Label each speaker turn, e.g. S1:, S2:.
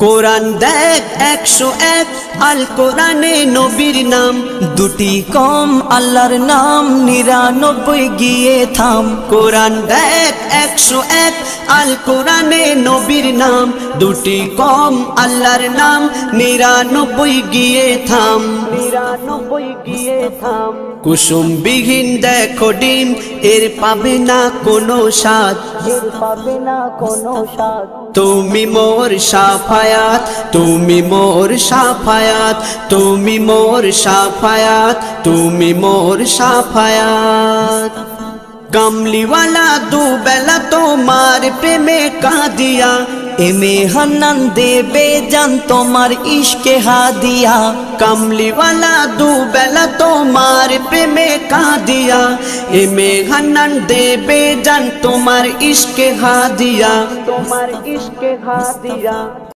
S1: কোরআন দেখ 101 আল কোরআনে নবীর নাম,
S2: দুটি কম আল্লাহর নাম 99 গিয়ে থাম।
S1: কোরআন দেখ 101 আল কোরআনে নবীর নাম, দুটি কম আল্লাহর নাম 99 গিয়ে থাম। 99 গিয়ে থাম। কুসুম বিহীন দেখো ডিম, এর পাবে না কোনো স্বাদ,
S2: এর পাবে না কোনো স্বাদ।
S1: তুমি মোর শাফায়াত, তুমি মোর শাফায়াত, তুমি মোর শাফায়াত, তুমি মোর শাফায়াত। কামলিওয়ালা দুবেলা তোমার প্রেমে কাঁদিয়া,
S2: এমে হান্নান দেবে জান তোমার ইশকে হাদিয়া।
S1: কামলিওয়ালা দুবেলা তোমার প্রেমে কাঁদিয়া, এমে হান্নান দেবে জান তোমার ইশকে হাদিয়া, তোমার ইশকে হাদিয়া।